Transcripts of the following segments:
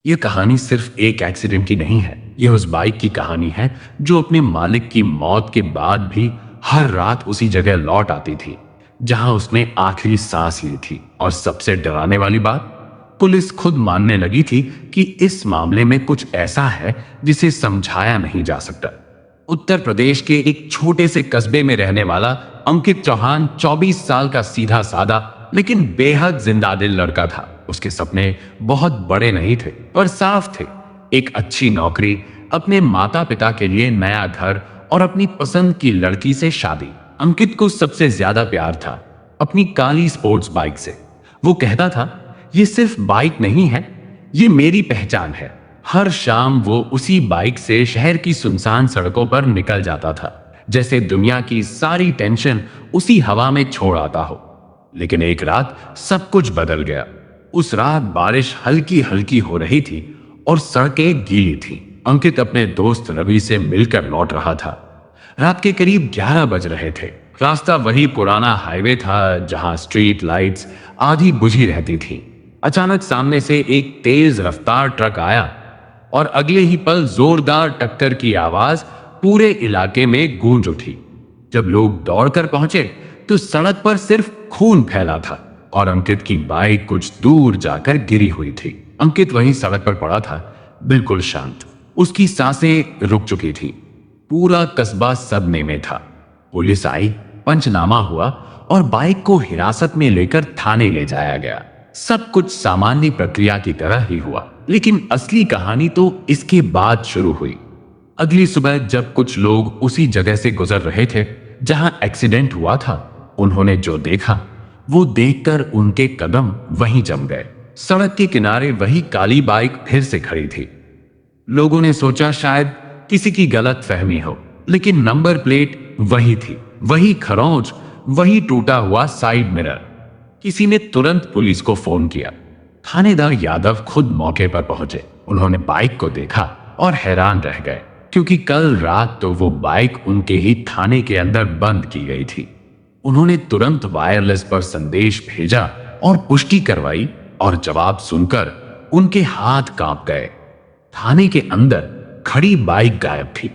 ये कहानी सिर्फ एक एक्सीडेंट की नहीं है, यह उस बाइक की कहानी है जो अपने मालिक की मौत के बाद भी हर रात उसी जगह लौट आती थी जहां उसने आखिरी सांस ली थी। और सबसे डराने वाली बात, पुलिस खुद मानने लगी थी कि इस मामले में कुछ ऐसा है जिसे समझाया नहीं जा सकता। उत्तर प्रदेश के एक छोटे से कस्बे में रहने वाला अंकित चौहान 24 साल का सीधा सादा लेकिन बेहद जिंदादिल लड़का था। उसके सपने बहुत बड़े नहीं थे पर साफ थे। एक अच्छी नौकरी, अपने माता पिता के लिए नया घर और अपनी पसंद की लड़की से शादी। अंकित को सबसे ज्यादा प्यार था अपनी काली स्पोर्ट्स बाइक से। वो कहता था, ये सिर्फ बाइक नहीं है, ये मेरी पहचान है। हर शाम वो उसी बाइक से शहर की सुनसान सड़कों पर निकल जाता था, जैसे दुनिया की सारी टेंशन उसी हवा में छोड़ आता हो। लेकिन एक रात सब कुछ बदल गया। उस रात बारिश हल्की हल्की हो रही थी और सड़कें गीली थी। अंकित अपने दोस्त रवि से मिलकर लौट रहा था। रात के करीब 11 बज रहे थे। रास्ता वही पुराना हाईवे था जहां स्ट्रीट लाइट्स आधी बुझी रहती थी। अचानक सामने से एक तेज रफ्तार ट्रक आया और अगले ही पल जोरदार टक्कर की आवाज पूरे इलाके में गूंज उठी। जब लोग दौड़कर पहुंचे तो सड़क पर सिर्फ खून फैला था और अंकित की बाइक कुछ दूर जाकर गिरी हुई थी। अंकित वहीं सड़क पर पड़ा था, बिल्कुल शांत। उसकी सांसें रुक चुकी थी। पूरा कस्बा सदमे में था। पुलिस आई, पंचनामा हुआ और बाइक को हिरासत में लेकर थाने ले जाया गया। सब कुछ सामान्य प्रक्रिया की तरह ही हुआ। लेकिन असली कहानी तो इसके बाद शुरू हुई। अगली सुबह जब कुछ लोग उसी जगह से गुजर रहे थे जहां एक्सीडेंट हुआ था, उन्होंने जो देखा वो देखकर उनके कदम वहीं जम गए। सड़क के किनारे वही काली बाइक फिर से खड़ी थी। लोगों ने सोचा शायद किसी की गलत फहमी हो, लेकिन नंबर प्लेट वही थी, वही खरोंच, वही टूटा हुआ साइड मिरर। किसी ने तुरंत पुलिस को फोन किया। थानेदार यादव खुद मौके पर पहुंचे। उन्होंने बाइक को देखा और हैरान रह गए, क्योंकि कल रात तो वो बाइक उनके ही थाने के अंदर बंद की गई थी। उन्होंने तुरंत वायरलेस पर संदेश भेजा और पुष्टि करवाई, और जवाब सुनकर उनके हाथ कांप गए। थाने के अंदर खड़ी बाइक गायब थी।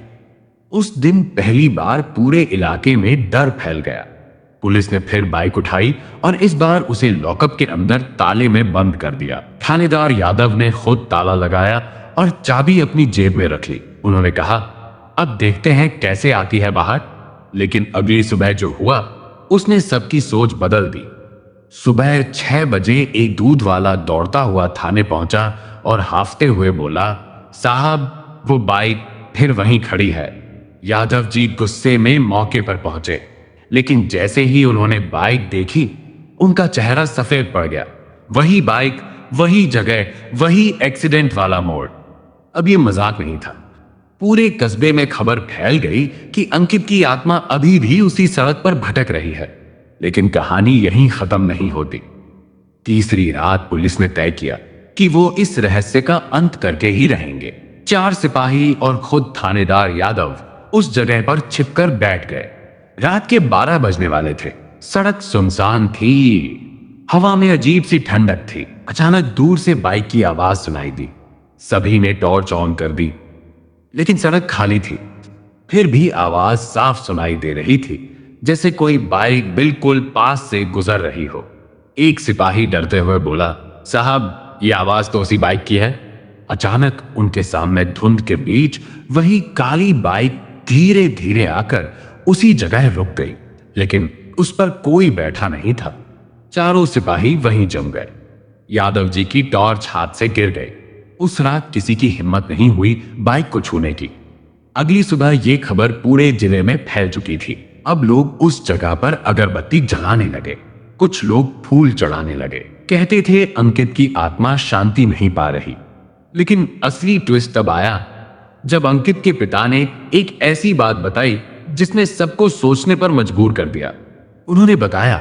उस दिन पहली बार पूरे इलाके में डर फैल गया। पुलिस ने फिर बाइक उठाई और इस बार उसे लॉकअप के अंदर ताले में बंद कर दिया। थानेदार यादव ने खुद ताला लगाया और चाबी अपनी जेब में रख ली। उन्होंने कहा, अब देखते हैं कैसे आती है बाहर। लेकिन अगली सुबह जो हुआ उसने सबकी सोच बदल दी। सुबह 6 बजे एक दूध वाला दौड़ता हुआ थाने पहुंचा और हाफते हुए बोला, साहब वो बाइक फिर वहीं खड़ी है। यादव जी गुस्से में मौके पर पहुंचे, लेकिन जैसे ही उन्होंने बाइक देखी उनका चेहरा सफेद पड़ गया। वही बाइक, वही जगह, वही एक्सीडेंट वाला मोड़। अब ये मजाक नहीं था। पूरे कस्बे में खबर फैल गई कि अंकित की आत्मा अभी भी उसी सड़क पर भटक रही है। लेकिन कहानी यहीं खत्म नहीं होती। तीसरी रात पुलिस ने तय किया कि वो इस रहस्य का अंत करके ही रहेंगे। 4 सिपाही और खुद थानेदार यादव उस जगह पर छिपकर बैठ गए। रात के 12 बजने वाले थे। सड़क सुनसान थी, हवा में अजीब सी ठंडक थी। अचानक दूर से बाइक की आवाज सुनाई दी। सभी ने टॉर्च ऑन कर दी, लेकिन सड़क खाली थी। फिर भी आवाज साफ सुनाई दे रही थी, जैसे कोई बाइक बिल्कुल पास से गुजर रही हो। एक सिपाही डरते हुए बोला, साहब ये आवाज तो उसी बाइक की है। अचानक उनके सामने धुंध के बीच वही काली बाइक धीरे धीरे आकर उसी जगह रुक गई, लेकिन उस पर कोई बैठा नहीं था। चारों सिपाही वहीं जम गए। यादव जी की टॉर्च हाथ से गिर गई। उस रात किसी की हिम्मत नहीं हुई बाइक को छूने की। अगली सुबह यह खबर पूरे जिले में फैल चुकी थी। अब लोग उस जगह पर अगरबत्ती जलाने लगे, कुछ लोग फूल चढ़ाने लगे। कहते थे अंकित की आत्मा शांति नहीं पा रही। लेकिन असली ट्विस्ट तब आया जब अंकित के पिता ने एक ऐसी बात बताई जिसने सबको सोचने पर मजबूर कर दिया। उन्होंने बताया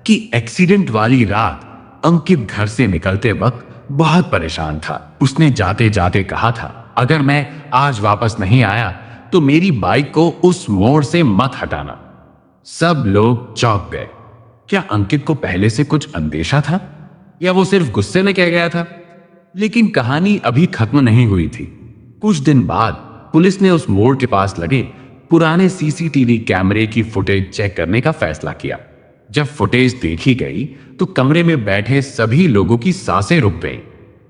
कि एक्सीडेंट वाली रात अंकित घर से निकलते वक्त बहुत परेशान था। उसने जाते जाते कहा था, अगर मैं आज वापस नहीं आया तो मेरी बाइक को उस मोड़ से मत हटाना। सब लोग चौंक गए। क्या अंकित को पहले से कुछ अंदेशा था या वो सिर्फ गुस्से में कह गया था? लेकिन कहानी अभी खत्म नहीं हुई थी। कुछ दिन बाद पुलिस ने उस मोड़ के पास लगे पुराने सीसीटीवी कैमरे की फुटेज चेक करने का फैसला किया। जब फुटेज देखी गई तो कमरे में बैठे सभी लोगों की सांसें रुक गईं।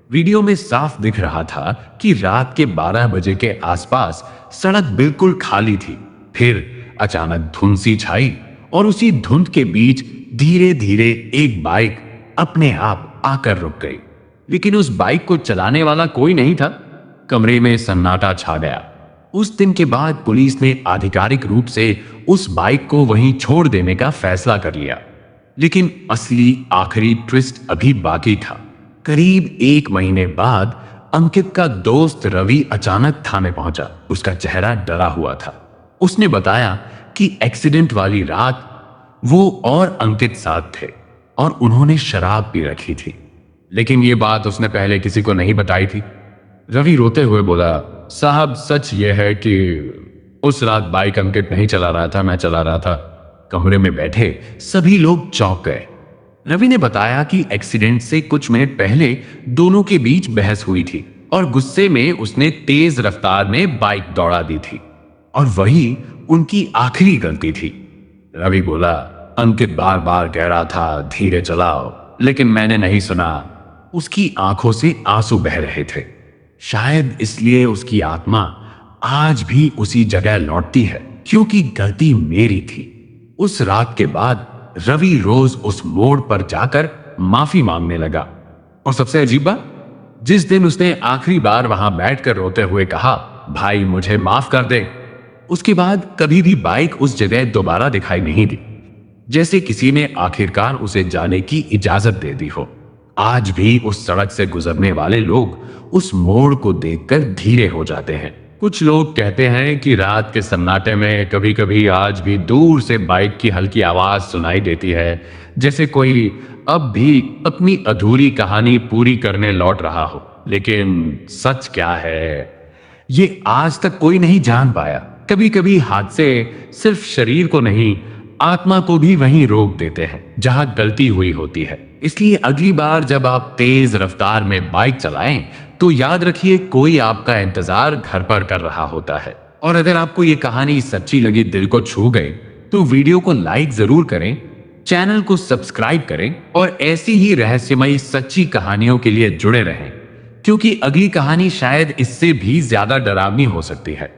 वीडियो में साफ दिख रहा था कि रात के 12 बजे के आसपास सड़क बिल्कुल खाली थी। फिर अचानक धुंध सी छाई और उसी धुंध के बीच धीरे धीरे एक बाइक अपने आप आकर रुक गई, लेकिन उस बाइक को चलाने वाला कोई नहीं था। कमरे में सन्नाटा छा गया। उस दिन के बाद पुलिस ने आधिकारिक रूप से उस बाइक को वहीं छोड़ देने का फैसला कर लिया। लेकिन असली आखिरी ट्विस्ट अभी बाकी था। करीब 1 महीने बाद अंकित का दोस्त रवि अचानक थाने पहुंचा। उसका चेहरा डरा हुआ था। उसने बताया कि एक्सीडेंट वाली रात वो और अंकित साथ थे और उन्होंने शराब पी रखी थी, लेकिन ये बात उसने पहले किसी को नहीं बताई थी। रवि रोते हुए बोला, साहब सच ये है कि उस रात बाइक अंकित नहीं चला रहा था, मैं चला रहा था। कमरे में बैठे सभी लोग चौंक गए। रवि ने बताया कि एक्सीडेंट से कुछ मिनट पहले दोनों के बीच बहस हुई थी और गुस्से में उसने तेज रफ्तार में बाइक दौड़ा दी थी और वही उनकी आखिरी गलती थी। रवि बोला, अंकित बार बार कह रहा था धीरे चलाओ, लेकिन मैंने नहीं सुना। उसकी आंखों से आंसू बह रहे थे। शायद इसलिए उसकी आत्मा आज भी उसी जगह लौटती है, क्योंकि गलती मेरी थी। उस रात के बाद रवि रोज उस मोड़ पर जाकर माफी मांगने लगा। और सबसे अजीब बात, जिस दिन उसने आखिरी बार वहां बैठकर रोते हुए कहा, भाई मुझे माफ कर दे, उसके बाद कभी भी बाइक उस जगह दोबारा दिखाई नहीं दी, जैसे किसी ने आखिरकार उसे जाने की इजाजत दे दी हो। आज भी उस सड़क से गुजरने वाले लोग उस मोड़ को देखकर धीरे हो जाते हैं। कुछ लोग कहते हैं कि रात के सन्नाटे में कभी कभी आज भी दूर से बाइक की हल्की आवाज सुनाई देती है, जैसे कोई अब भी अपनी अधूरी कहानी पूरी करने लौट रहा हो। लेकिन सच क्या है, ये आज तक कोई नहीं जान पाया। कभी कभी हादसे सिर्फ शरीर को नहीं, आत्मा को भी वहीं रोक देते हैं जहां गलती हुई होती है। इसलिए अगली बार जब आप तेज रफ्तार में बाइक चलाएं तो याद रखिए कोई आपका इंतजार घर पर कर रहा होता है। और अगर आपको ये कहानी सच्ची लगी, दिल को छू गई, तो वीडियो को लाइक जरूर करें, चैनल को सब्सक्राइब करें और ऐसी ही रहस्यमयी सच्ची कहानियों के लिए जुड़े रहें, क्योंकि अगली कहानी शायद इससे भी ज्यादा डरावनी हो सकती है।